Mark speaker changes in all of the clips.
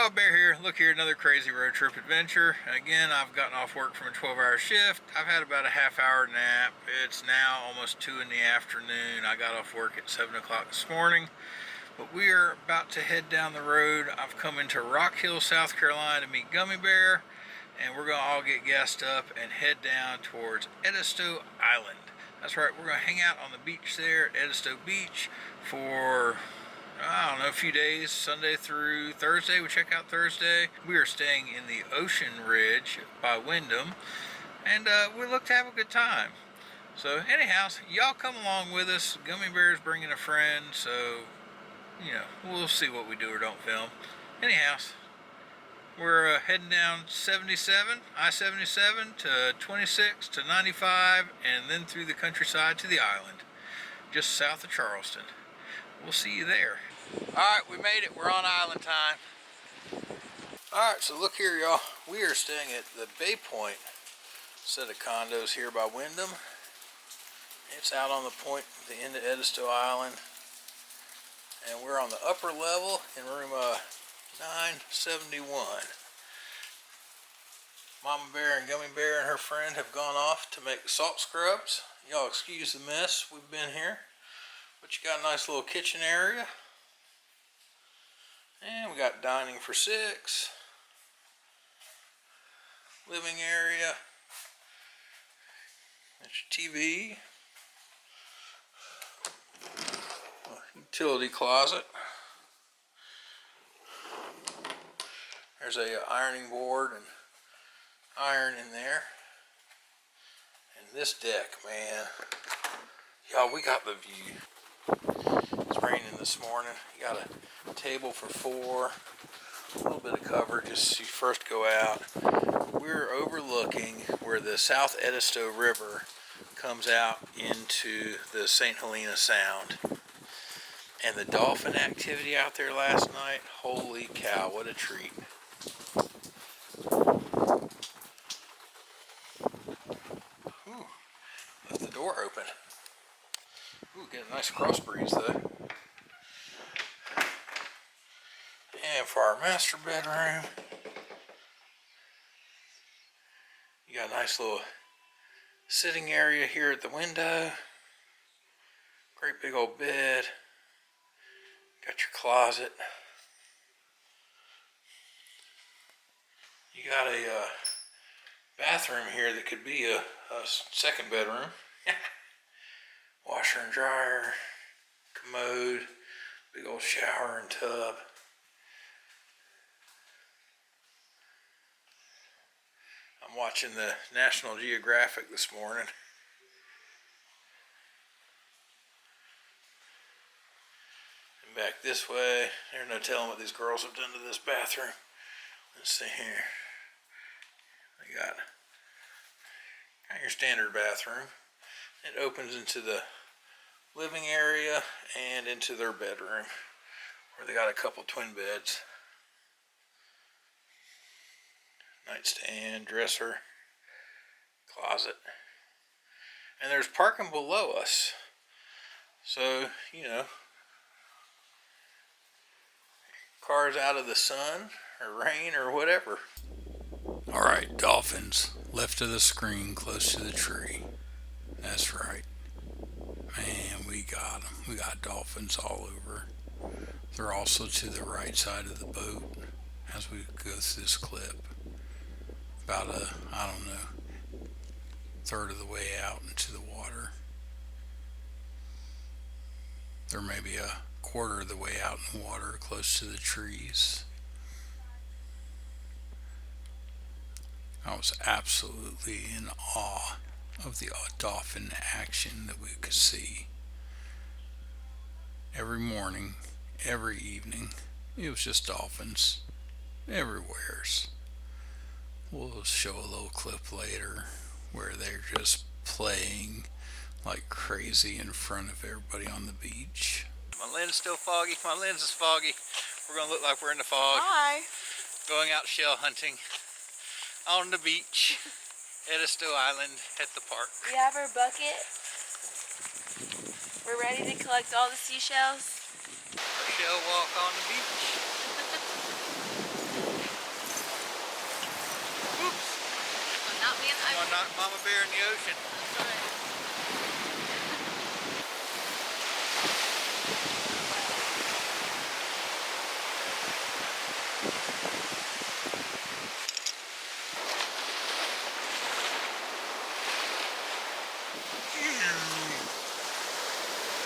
Speaker 1: y'all, Bear here. Look here, another crazy road trip adventure. Again, I've gotten off work from a 12-hour shift. I've had about a half-hour nap. It's now almost 2 in the afternoon. I got off work at 7 o'clock this morning. But we are about to head down the road. I've come into Rock Hill, South Carolina to meet Gummy Bear. And we're going to all get gassed up and head down towards Edisto Island. That's right, we're going to hang out on the beach there at Edisto Beach for, I don't know, a few days, Sunday through Thursday. We check out Thursday. We are staying in the Ocean Ridge by Wyndham, and we look to have a good time. So anyhow, y'all come along with us. Gummy Bear's bringing a friend, so, you know, we'll see what we do or don't film. Anyhow, we're heading down I-77 to 26 to 95, and then through the countryside to the island, just south of Charleston. We'll see you there. Alright, we made it. We're on island time. Alright, so look here, y'all. We are staying at the Bay Point set of condos here by Wyndham. It's out on the point at the end of Edisto Island. And we're on the upper level in room 971. Mama Bear and Gummy Bear and her friend have gone off to make salt scrubs. Y'all excuse the mess we've been here. But you got a nice little kitchen area. And we got dining for 6. Living area. There's your TV. Utility closet. There's a ironing board and iron in there. And this deck, man. Y'all, we got the view. It's raining this morning. You got a table for 4. A little bit of cover just as you first go out. We're overlooking where the South Edisto River comes out into the St. Helena Sound. And the dolphin activity out there last night, holy cow, what a treat. Ooh, left the door open. Ooh, get a nice cross breeze though. And for our master bedroom, you got a nice little sitting area here at the window. Great big old bed. Got your closet. You got a bathroom here that could be a second bedroom. Washer and dryer, commode, big old shower and tub. I'm watching the National Geographic this morning. And back this way, there's no telling what these girls have done to this bathroom. Let's see here. They got your standard bathroom. It opens into the living area and into their bedroom, where they got a couple twin beds. Nightstand, dresser, closet. And there's parking below us. So, you know, cars out of the sun or rain or whatever. Alright, dolphins. Left of the screen, close to the tree. That's right. Man, we got them. We got dolphins all over. They're also to the right side of the boat as we go through this clip. About I don't know, third of the way out into the water. There may be a quarter of the way out in the water, close to the trees. I was absolutely in awe of the dolphin action that we could see. Every morning, every evening, it was just dolphins everywheres. We'll show a little clip later where they're just playing like crazy in front of everybody on the beach. My lens is still foggy. My lens is foggy. We're going to look like we're in the fog.
Speaker 2: Hi.
Speaker 1: Going out shell hunting on the beach. Edisto Island at the park.
Speaker 2: We have our bucket. We're ready to collect all the seashells.
Speaker 1: Our shell walk on the beach. Mama bear in the ocean.
Speaker 2: That's right.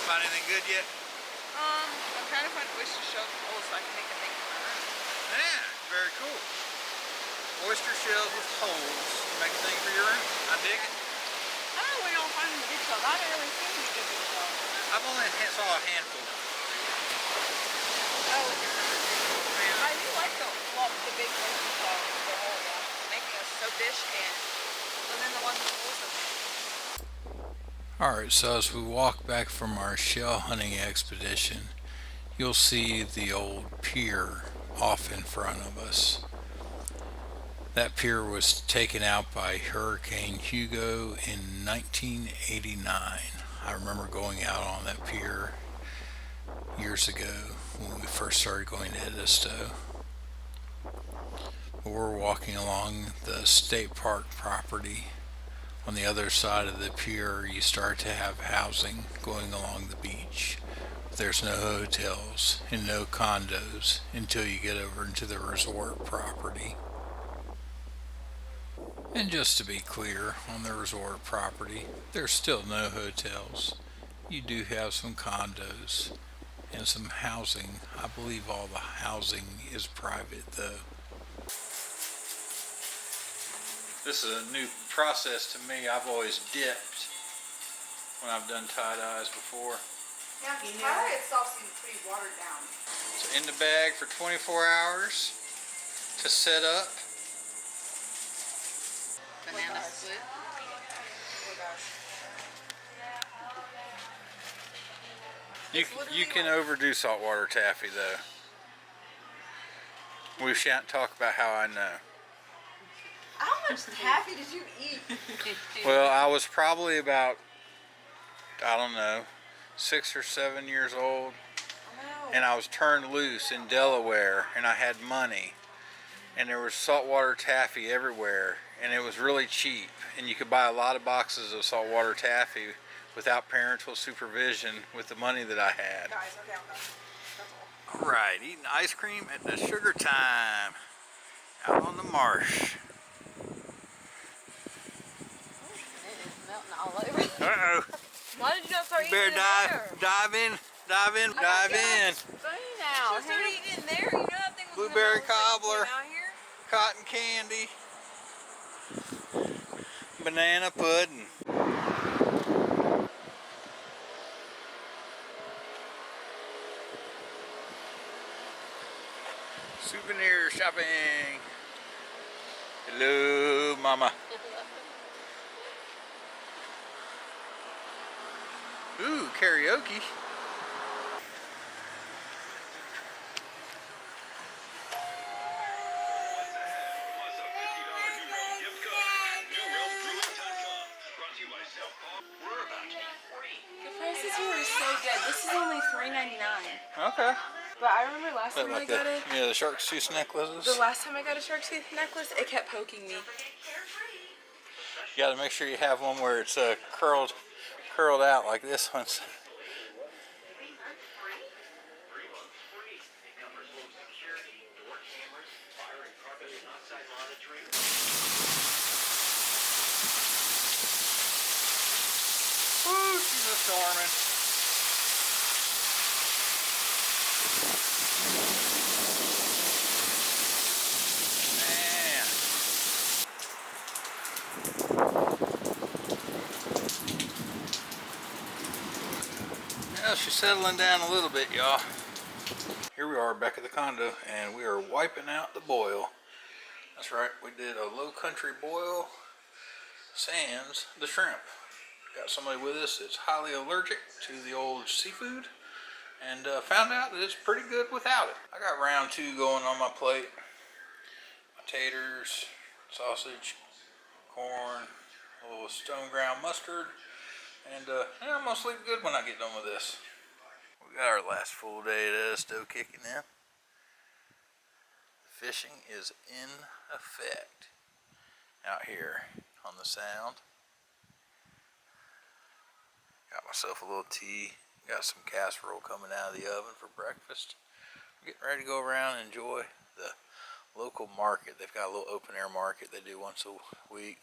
Speaker 1: Find anything good yet?
Speaker 2: I'm trying to find oyster shells so I can make a thing for my room.
Speaker 1: Yeah, very cool. Oyster shells with holes to make a thing for your room. I dig it.
Speaker 2: I don't know where y'all find the big shells. I haven't really seen any good big shells.
Speaker 1: I've only saw a handful.
Speaker 2: Oh, I do like the big oyster shells with the holes. Making a soap dish and then the ones with holes.
Speaker 1: Alright, so as we walk back from our shell hunting expedition, you'll see the old pier off in front of us. That pier was taken out by Hurricane Hugo in 1989. I remember going out on that pier years ago when we first started going to Edisto. We're walking along the state park property. On the other side of the pier, you start to have housing going along the beach. There's no hotels and no condos until you get over into the resort property. And just to be clear, on the resort property, there's still no hotels. You do have some condos and some housing. I believe all the housing is private though. This is a new process to me. I've always dipped when I've done tie-dyes before.
Speaker 3: Yeah, tie-dye itself seems pretty watered down.
Speaker 1: So in the bag for 24 hours to set up.
Speaker 2: Banana split.
Speaker 1: You can overdo saltwater taffy though. We shan't talk about how I know.
Speaker 3: How much taffy did you eat?
Speaker 1: Well, I was probably about, I don't know, 6 or 7 years old, and I was turned loose in Delaware, and I had money, and there was saltwater taffy everywhere, and it was really cheap, and you could buy a lot of boxes of saltwater taffy without parental supervision with the money that I had.
Speaker 3: Guys, okay, I'm done. That's all.
Speaker 1: Alright, eating ice cream at the sugar time, out on the marsh.
Speaker 2: It is melting all over.
Speaker 1: Uh-oh.
Speaker 2: Why did you not start eating
Speaker 1: Better
Speaker 2: in there?
Speaker 1: dive in.
Speaker 2: Spoon now. Start eating in there. You know that thing was
Speaker 1: Blueberry cobbler,
Speaker 2: out here?
Speaker 1: cotton candy, banana pudding. Souvenir shopping. Hello, mama. Ooh, karaoke.
Speaker 2: The prices here are so good. This is only $3.99.
Speaker 1: Okay.
Speaker 2: But I remember last time I
Speaker 1: Like
Speaker 2: got it.
Speaker 1: the shark tooth necklaces.
Speaker 2: The last time I got a shark tooth necklace, it kept poking me.
Speaker 1: You got to make sure you have one where it's curled out like this one's. Woo, she's a storming. Man. Well, she's settling down a little bit, y'all. Here we are back at the condo, and we are wiping out the boil. That's right, we did a low country boil sans the shrimp. Got somebody with us that's highly allergic to the old seafood, and found out that it's pretty good without it. I got round 2 going on my plate. My taters, sausage, corn, a little stone ground mustard, and yeah, I'm gonna sleep good when I get done with this. We got our last full day at Edisto kicking in. The fishing is in effect out here on the sound. Got myself a little tea. Got some casserole coming out of the oven for breakfast. I'm getting ready to go around and enjoy the local market. They've got a little open air market they do once a week.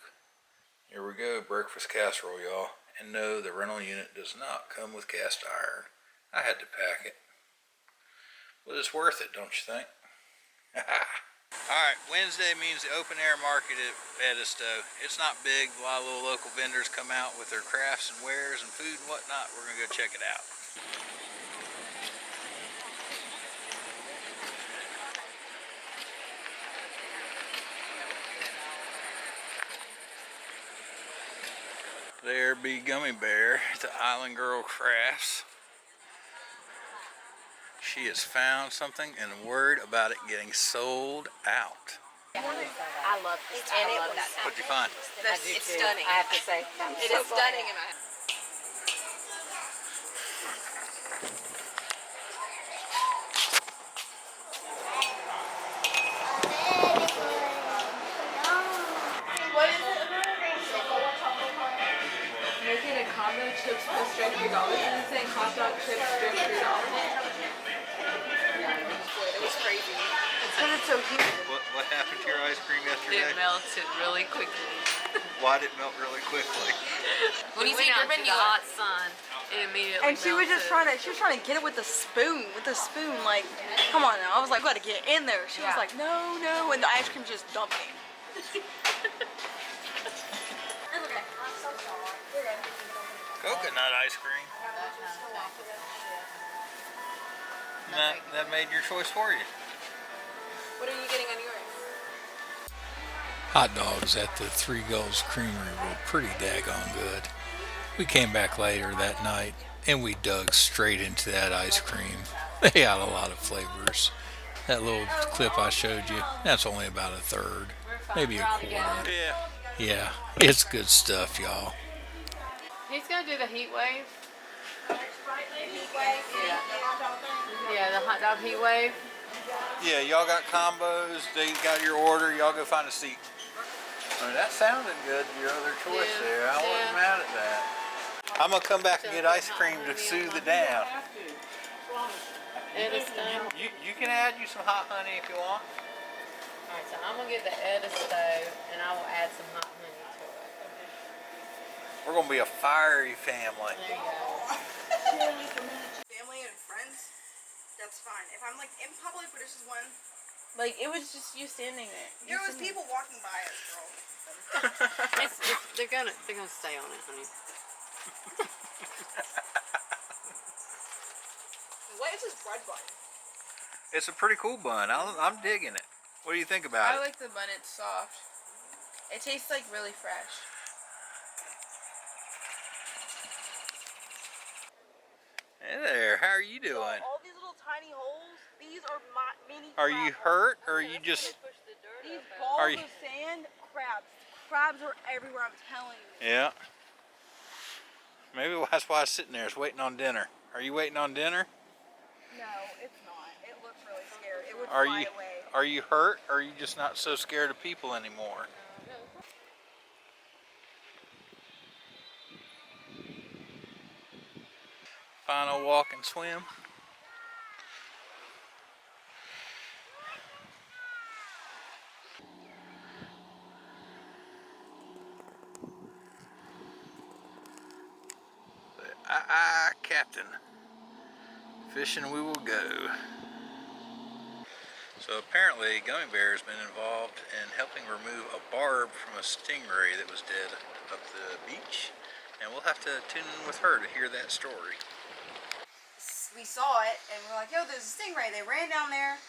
Speaker 1: Here we go, breakfast casserole, y'all. And no, the rental unit does not come with cast iron. I had to pack it. But it's worth it, don't you think? Alright, Wednesday means the open air market at Edisto. It's not big. A lot of little local vendors come out with their crafts and wares and food and whatnot. We're going to go check it out. There be Gummy Bear, the Island Girl Crafts. She has found something and word about it getting sold out.
Speaker 2: I love this. And I love that.
Speaker 1: What'd you find?
Speaker 2: It's stunning.
Speaker 3: I have to say.
Speaker 2: It is stunning in my house.
Speaker 3: What is it?
Speaker 4: Make it a combo chips plus straight $3 and then saying hot dog chips straight $3.
Speaker 2: It was crazy.
Speaker 3: Because it's so huge.
Speaker 1: What happened to your ice cream yesterday?
Speaker 4: It melted really quickly.
Speaker 1: Why did it melt really quickly?
Speaker 4: When you see dripping, the hot sun, it immediately
Speaker 3: And she was just trying to get it with the spoon. Like, come on now. I was like, gotta get in there. She was like, no, no. And the ice cream just dumping.
Speaker 1: Coconut ice cream. That made your choice for you.
Speaker 2: What are you getting on yours?
Speaker 1: Hot dogs at the Three Gulls Creamery were pretty daggone good. We came back later that night and we dug straight into that ice cream. They had a lot of flavors. That little clip I showed you, that's only about a third, maybe a quarter. Yeah, it's good stuff, y'all.
Speaker 4: He's gonna do the heat wave. Yeah, the hot dog heat wave.
Speaker 1: Yeah, y'all got combos, they got your order, y'all go find a seat. I mean, that sounded good, your other choice there. I wasn't mad at that. I'm gonna come back and get ice cream to soothe it down.
Speaker 4: Edisto.
Speaker 1: You can add you some hot honey if you want.
Speaker 4: Alright, so I'm gonna get the Edisto and I will add some hot honey to it.
Speaker 1: We're gonna be a fiery family.
Speaker 4: There you go.
Speaker 3: Family and friends, that's fine. If I'm like in public, but it's just one.
Speaker 4: Like, it was just you standing there.
Speaker 3: There was people walking by us, girl.
Speaker 4: They're gonna stay on it, honey.
Speaker 3: What is this bread bun?
Speaker 1: It's a pretty cool bun. I'm digging it. What do you think about
Speaker 4: I
Speaker 1: it?
Speaker 4: like the bun, it's soft. It tastes like really fresh.
Speaker 1: Hey there, how are you
Speaker 3: So
Speaker 1: doing?
Speaker 3: all these little tiny holes, these are my mini
Speaker 1: Are you
Speaker 3: crab
Speaker 1: hurt or are you just...
Speaker 3: holes. These balls
Speaker 1: Are you-
Speaker 3: of sand, crabs. Crabs are everywhere, I'm telling you.
Speaker 1: Yeah. Maybe that's why I was sitting there, is waiting on dinner. Are you waiting on dinner?
Speaker 3: No, it's not. It looks really scared. It would
Speaker 1: Are
Speaker 3: fly
Speaker 1: you
Speaker 3: away.
Speaker 1: are you hurt or are you just not so scared of people anymore? Final walk and swim. Captain. Fishing we will go. So apparently Gummy Bear has been involved in helping remove a barb from a stingray that was dead up the beach. And we'll have to tune in with her to hear that story.
Speaker 3: We saw it and we're like, yo, there's a stingray. They ran down there.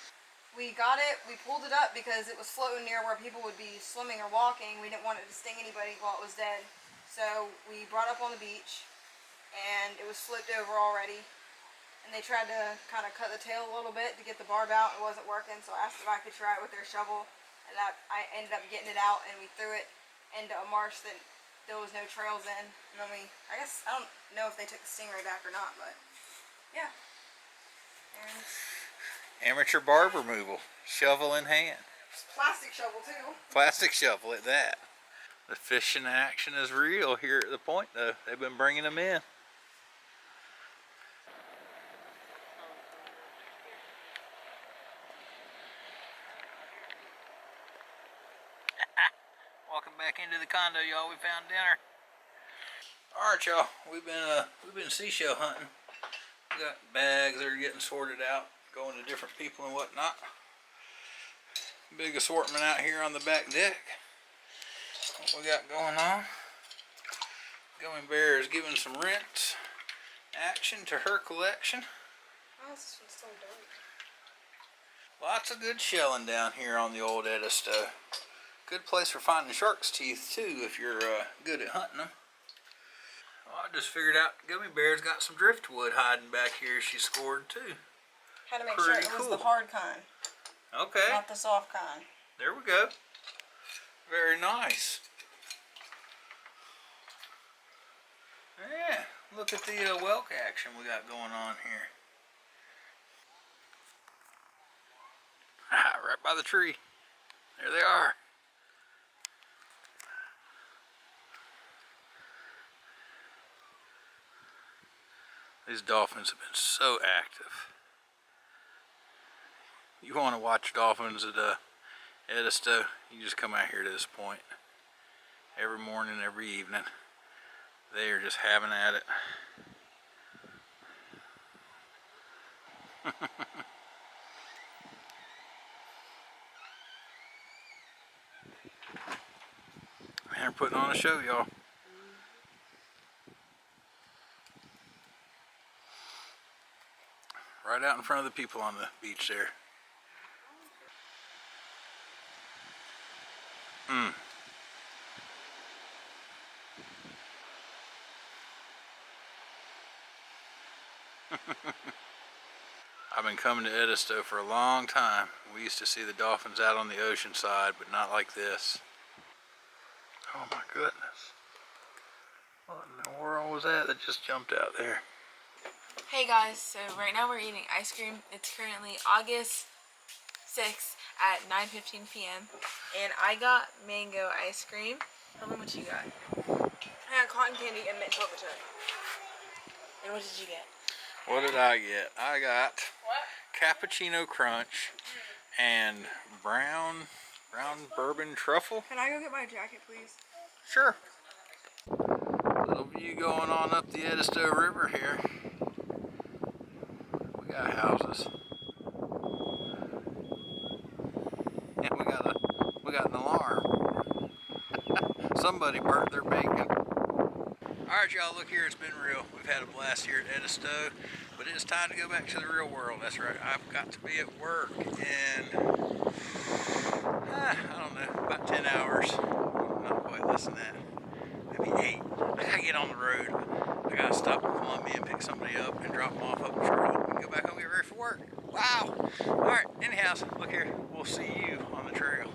Speaker 3: We got it. We pulled it up because it was floating near where people would be swimming or walking. We didn't want it to sting anybody while it was dead. So we brought it up on the beach and it was flipped over already. And they tried to kind of cut the tail a little bit to get the barb out. It wasn't working, so I asked if I could try it with their shovel. And I ended up getting it out, and we threw it into a marsh that there was no trails in. And then I don't know if they took the stingray back or not, but yeah. And
Speaker 1: Amateur barb removal, shovel in hand.
Speaker 3: plastic shovel too.
Speaker 1: Plastic shovel at that. The fishing action is real here at the point, though. They've been bringing them in. Walking back into the condo, y'all. We found dinner. All right, y'all. We've been seashell hunting. We got bags that are getting sorted out, going to different people and whatnot. Big assortment out here on the back deck. What we got going on? Gummy Bear is giving some rinse action to her collection.
Speaker 3: Oh, this one's so dark.
Speaker 1: Lots of good shelling down here on the old Edisto. Good place for finding shark's teeth too if you're good at hunting them. Well, I just figured out Gummy Bear's got some driftwood hiding back here she scored too.
Speaker 3: Had to make
Speaker 1: Pretty
Speaker 3: sure it was
Speaker 1: cool.
Speaker 3: the hard kind,
Speaker 1: Okay,
Speaker 3: not the soft kind.
Speaker 1: there we go. Very nice. Yeah, look at the whelk action we got going on here. Right by the tree. There they are. These dolphins have been so active. You want to watch dolphins at Edisto, you just come out here to this point. Every morning, every evening. They are just having at it. Man, they're putting on a show, y'all. Right out in front of the people on the beach there. I've been coming to Edisto for a long time. We used to see the dolphins out on the ocean side, but not like this. Oh my goodness. What in the world was that just jumped out there?
Speaker 5: Hey guys, so right now we're eating ice cream. It's currently August 6th at 9:15 p.m. and I got mango ice cream. Tell me what you got.
Speaker 3: I got cotton candy and mint chocolate chip.
Speaker 5: And what did you get?
Speaker 1: What did I get? I got cappuccino crunch and brown bourbon truffle.
Speaker 3: Can I go get my jacket, please?
Speaker 1: Sure. Little view going on up the Edisto River here. We got houses. And we got an alarm. Somebody burnt their bacon. Alright y'all, look here, it's been real. We've had a blast here at Edisto, but it's time to go back to the real world. That's right, I've got to be at work in, I don't know, about 10 hours. Not quite less than that. Maybe 8. I gotta get on the road. I gotta stop in Columbia and pick somebody up and drop them off up in Charlotte and go back home and get ready for work. Wow! Alright, anyhow, look here, we'll see you on the trail.